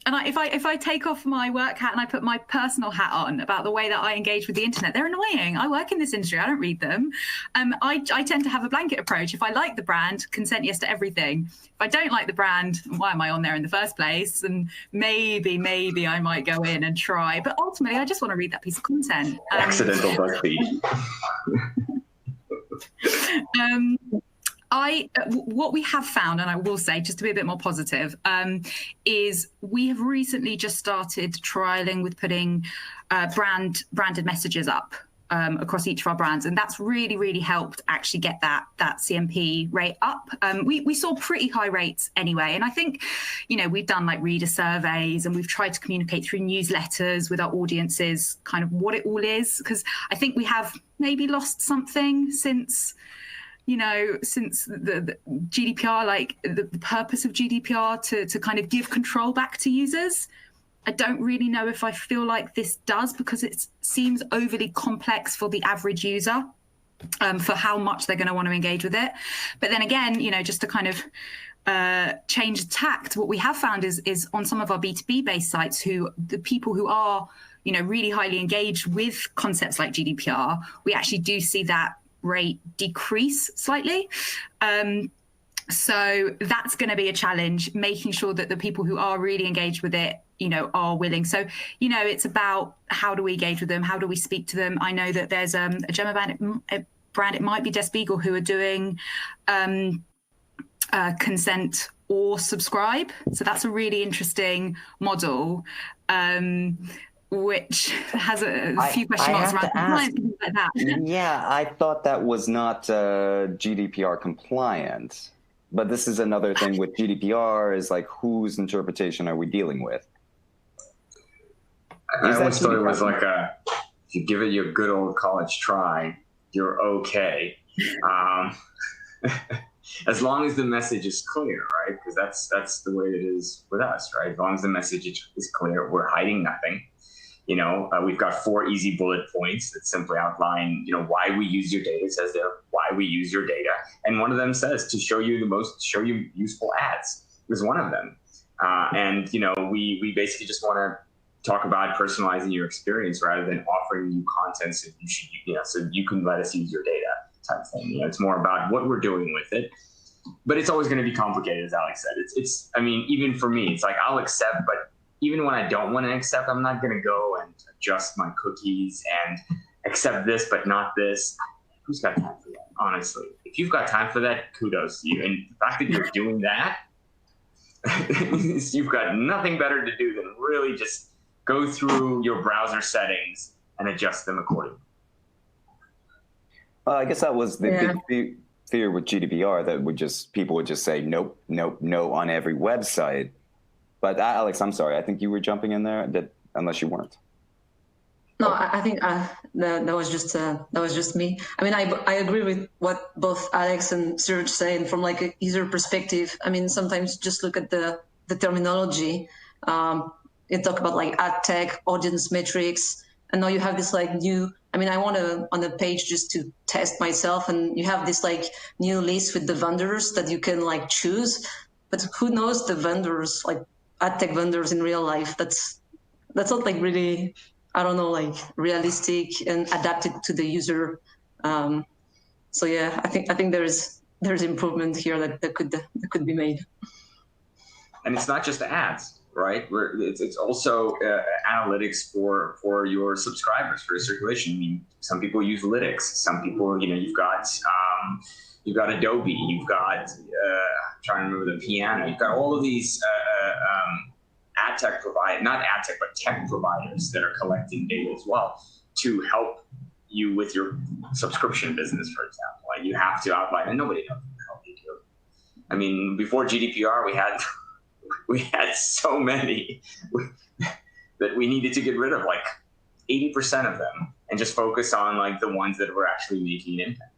And if I take off my work hat and I put my personal hat on about the way that I engage with the internet, they're annoying. I work in this industry. I don't read them. I tend to have a blanket approach. If I like the brand, consent yes to everything. If I don't like the brand, why am I on there in the first place? And maybe I might go in and try. But ultimately, I just want to read that piece of content. Accidental BuzzFeed. What we have found, and I will say, just to be a bit more positive, is we have recently just started trialing with putting branded messages up across each of our brands, and that's really, really helped actually get that CMP rate up. We saw pretty high rates anyway, and I think, we've done like reader surveys, and we've tried to communicate through newsletters with our audiences kind of what it all is, because I think we have maybe lost something since the GDPR, like the purpose of GDPR to kind of give control back to users. I don't really know if I feel like this does, because it seems overly complex for the average user for how much they're going to want to engage with it. But then again, just to kind of change tact, what we have found is on some of our B2B based sites, the people who are, really highly engaged with concepts like GDPR, we actually do see that rate decrease slightly. So that's going to be a challenge, making sure that the people who are really engaged with it, are willing. So, it's about how do we engage with them? How do we speak to them? I know that there's a German brand, it might be Der Spiegel, who are doing consent or subscribe. So that's a really interesting model. Which has a few question marks around compliance and things like that. Yeah, I thought that was not GDPR compliant, but this is another thing with GDPR is like, whose interpretation are we dealing with? I always thought it was like if you give it your good old college try, you're okay. As long as the message is clear, right? Because that's the way it is with us, right? As long as the message is clear, we're hiding nothing. We've got 4 easy bullet points that simply outline, why we use your data. It says there why we use your data, and one of them says to show you useful ads is one of them. We basically just want to talk about personalizing your experience rather than offering you content so you can let us use your data type thing. It's more about what we're doing with it. But it's always going to be complicated, as Alex said. Even for me, it's like I'll accept, but even when I don't want to accept, I'm not going to go and adjust my cookies and accept this, but not this. Who's got time for that? Honestly, if you've got time for that, kudos to you. And the fact that you're doing that, you've got nothing better to do than really just go through your browser settings and adjust them accordingly. I guess that was the big fear with GDPR, that people would just say nope, nope, no on every website. But Alex, I'm sorry, I think you were jumping in there, unless you weren't. No, I think that was just me. I mean, I agree with what both Alex and Serge saying from like a user perspective. I mean, sometimes just look at the terminology. You talk about like ad tech, audience metrics, and now you have this like new. I mean, I want to on a page just to test myself, and you have this like new list with the vendors that you can like choose. But who knows the vendors, like ad tech vendors in real life? That's not like really, I don't know, like realistic and adapted to the user. So yeah, I think there's improvement here that could be made. And it's not just ads, right? It's also analytics for your subscribers, for your circulation. I mean, some people use Lytics. Some people, you've got Adobe. You've got I'm trying to remember the piano. You've got all of these ad tech not ad tech, but tech providers that are collecting data as well to help you with your subscription business, for example. Like you have to outline, and nobody knows what the hell they do. I mean, before GDPR, we had so many that we needed to get rid of, like 80% of them, and just focus on like the ones that were actually making an impact.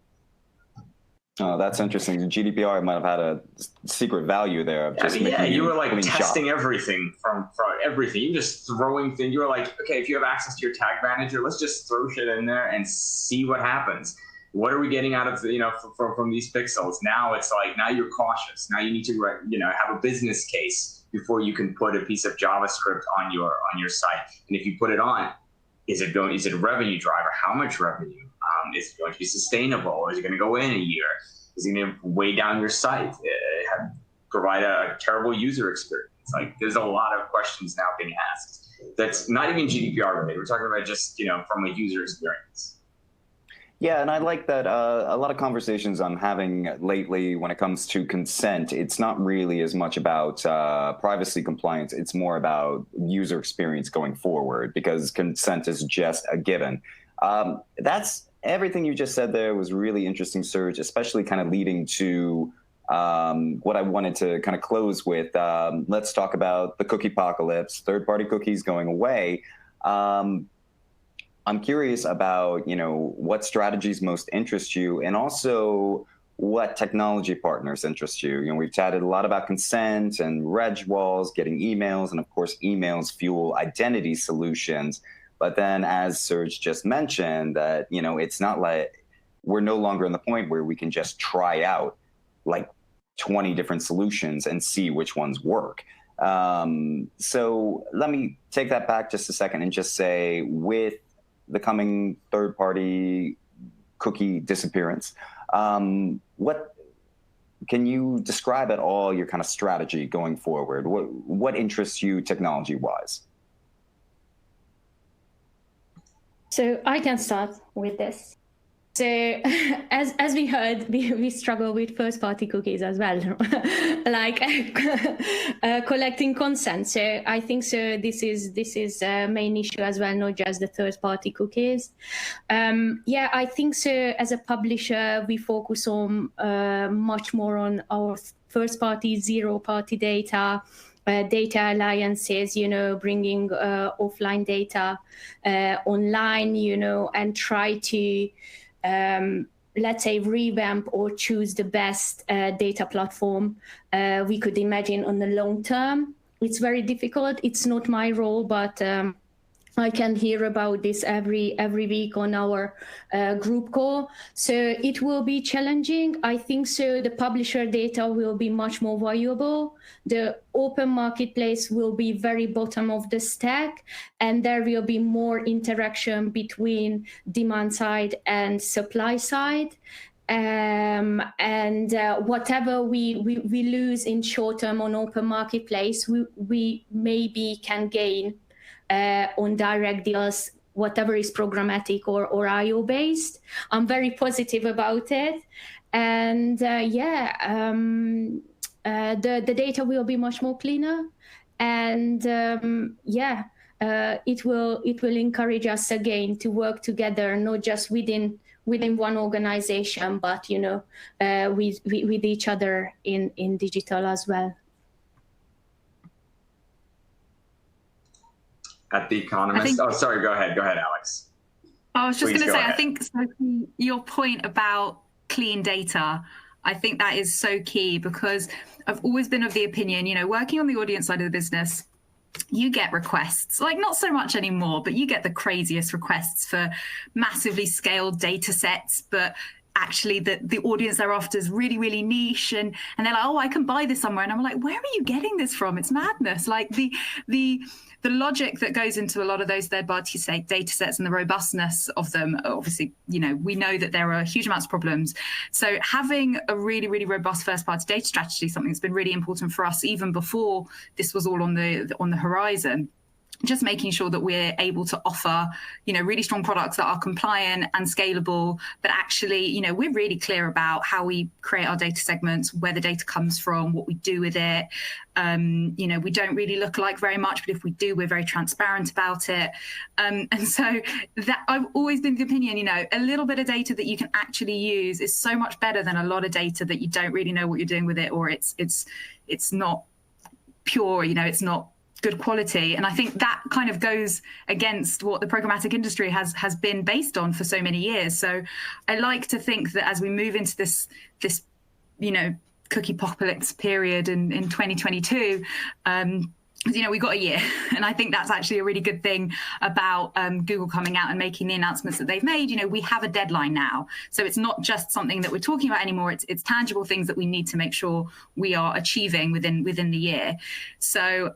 Oh, that's interesting. GDPR might have had a secret value there of just you were like testing everything from everything. You just throwing things. You were like, okay, if you have access to your tag manager, let's just throw shit in there and see what happens. What are we getting out of from these pixels? Now it's like, now you're cautious. Now you need to have a business case before you can put a piece of JavaScript on your site. And if you put it on, is it a revenue driver? How much revenue? Is it going to be sustainable, or is it going to go in a year? Is it going to weigh down your site? Provide a terrible user experience? Like, there's a lot of questions now being asked. That's not even GDPR related. We're talking about just from a user experience. Yeah, and I like that a lot of conversations I'm having lately when it comes to consent, it's not really as much about privacy compliance. It's more about user experience going forward, because consent is just a given. That's everything you just said there was really interesting, Serge, especially kind of leading to what I wanted to kind of close with. Let's talk about the cookie apocalypse, third-party cookies going away. I'm curious about, what strategies most interest you, and also what technology partners interest you. We've chatted a lot about consent and reg walls, getting emails, and of course, emails fuel identity solutions. But then, as Serge just mentioned, that, it's not like we're no longer in the point where we can just try out like 20 different solutions and see which ones work. So let me take that back just a second and just say, with the coming third-party cookie disappearance, what can you describe at all your kind of strategy going forward? What interests you technology-wise? So I can start with this. So as we heard, we struggle with first-party cookies as well, like collecting consent. So I think this is a main issue as well, not just the third-party cookies. I think so. As a publisher, we focus on much more on our first-party, zero-party data. Data alliances, bringing offline data online, and try to, let's say, revamp or choose the best data platform we could imagine on the long term. It's very difficult. It's not my role, but I can hear about this every week on our group call. So it will be challenging. I think so. The publisher data will be much more valuable. The open marketplace will be very bottom of the stack, and there will be more interaction between demand side and supply side. Whatever we lose in short term on open marketplace, we maybe can gain on direct deals, whatever is programmatic or IO based. I'm very positive about it, and the data will be much more cleaner, and it will encourage us again to work together, not just within one organization, but with each other in digital as well. At The Economist. Sorry, go ahead, Alex. I was just going to say, ahead. I think, Sophie, your point about clean data, I think that is so key, because I've always been of the opinion, working on the audience side of the business, you get requests, like not so much anymore, but you get the craziest requests for massively scaled data sets, but actually the audience they're after is really, really niche, and they're like, oh, I can buy this somewhere. And I'm like, where are you getting this from? It's madness. Like the logic that goes into a lot of those third-party data sets and the robustness of them, obviously, we know that there are huge amounts of problems. So having a really, really robust first-party data strategy is something that's been really important for us even before this was all on the horizon. Just making sure that we're able to offer, really strong products that are compliant and scalable, but actually, we're really clear about how we create our data segments, where the data comes from, what we do with it. We don't really look alike very much, but if we do, we're very transparent about it. And so that I've always been the opinion, a little bit of data that you can actually use is so much better than a lot of data that you don't really know what you're doing with it, or it's not pure, it's not good quality. And I think that kind of goes against what the programmatic industry has been based on for so many years. So I like to think that as we move into this cookie apocalypse period in 2022, we got a year, and I think that's actually a really good thing about Google coming out and making the announcements that they've made. We have a deadline now, so it's not just something that we're talking about anymore. It's tangible things that we need to make sure we are achieving within the year. So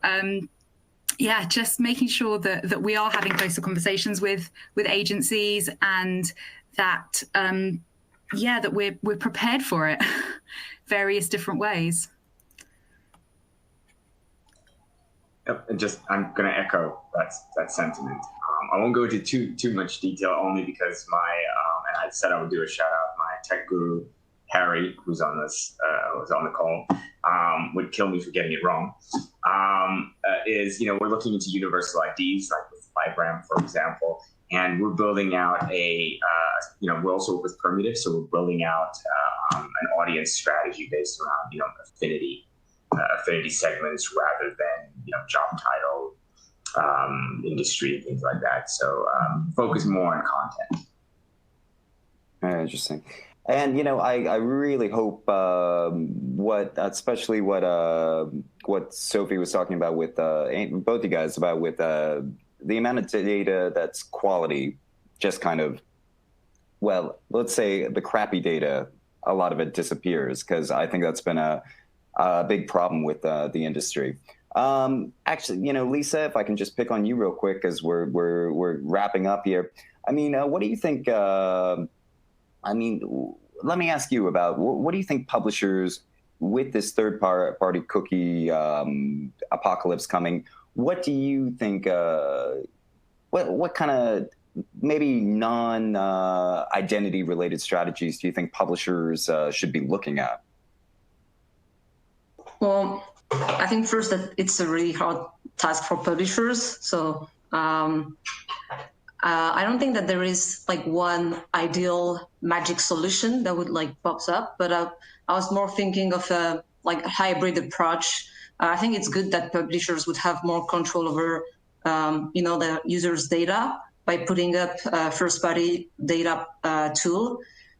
just making sure that we are having closer conversations with agencies, and that that we're prepared for it various different ways. Yep, and I'm going to echo that sentiment. I won't go into too much detail, only because and I said I would do a shout out, my tech guru Harry, who's on the call, would kill me for getting it wrong. We're looking into universal IDs, like with LiveRamp, for example, and we're building out we also work with Permutive, so we're building out an audience strategy based around affinity segments rather than job title, industry, things like that. So focus more on content. Very interesting. And I really hope especially what Sophie was talking about with both you guys about with the amount of data that's quality, just kind of, well, let's say the crappy data, a lot of it disappears, because I think that's been a big problem with the industry. Actually, Lisa, if I can just pick on you real quick, because we're wrapping up here. I mean, what do you think? Let me ask you about what do you think publishers, with this third-party cookie apocalypse coming, what do you think? What kind of maybe non-identity related strategies do you think publishers should be looking at? Well, I think first that it's a really hard task for publishers. So I don't think that there is like one ideal magic solution that would pops up, but I was more thinking of a hybrid approach. I think it's good that publishers would have more control over the users' data by putting up a first-party data tool,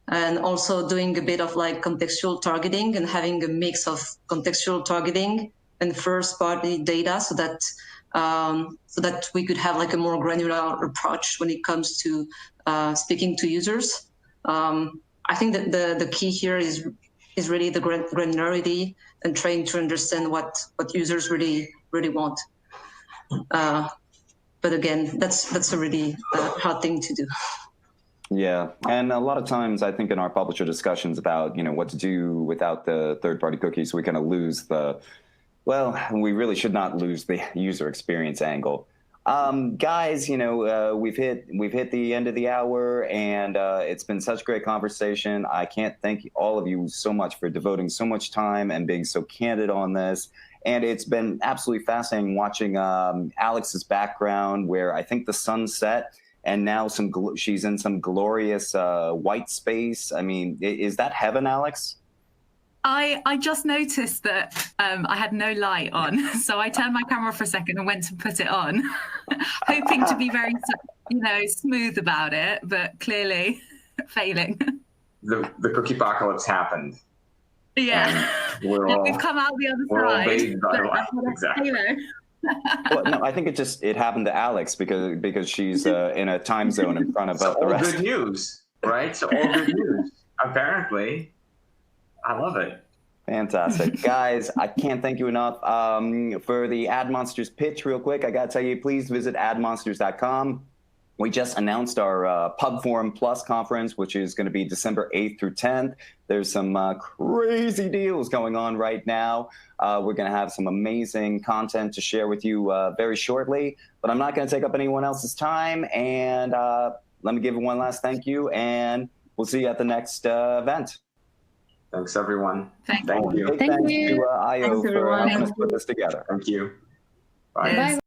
and also doing a bit of contextual targeting and having a mix of contextual targeting and first-party data, so that so that we could have like a more granular approach when it comes to speaking to users. I think that the key here is really the granularity and trying to understand what users really want. But again, that's a really hard thing to do. Yeah, and a lot of times I think in our publisher discussions about, what to do without the third-party cookies, we kind of lose we really should not lose the user experience angle. Guys, we've hit the end of the hour, and it's been such great conversation. I can't thank all of you so much for devoting so much time and being so candid on this. And it's been absolutely fascinating watching Alex's background, where I think the sun set, and now she's in some glorious white space. I mean, is that heaven, Alex? I just noticed that I had no light on, so I turned my camera for a second and went to put it on, hoping to be very, smooth about it, but clearly failing. The cookie apocalypse happened. Yeah, we've come out the other side. Exactly. Well, no, I think it happened to Alex because she's in a time zone in front of the rest. All good news, right? So all good news. Apparently, I love it. Fantastic. Guys, I can't thank you enough. For the AdMonsters pitch real quick, I got to tell you, please visit admonsters.com. We just announced our Pub Forum Plus conference, which is going to be December 8th through 10th. There's some crazy deals going on right now. We're going to have some amazing content to share with you very shortly, but I'm not going to take up anyone else's time. And let me give one last thank you, and we'll see you at the next event. Thanks, everyone. Thank you. Thanks to IO Thanks, for helping everyone. us put this together. Thank you. Bye. Bye.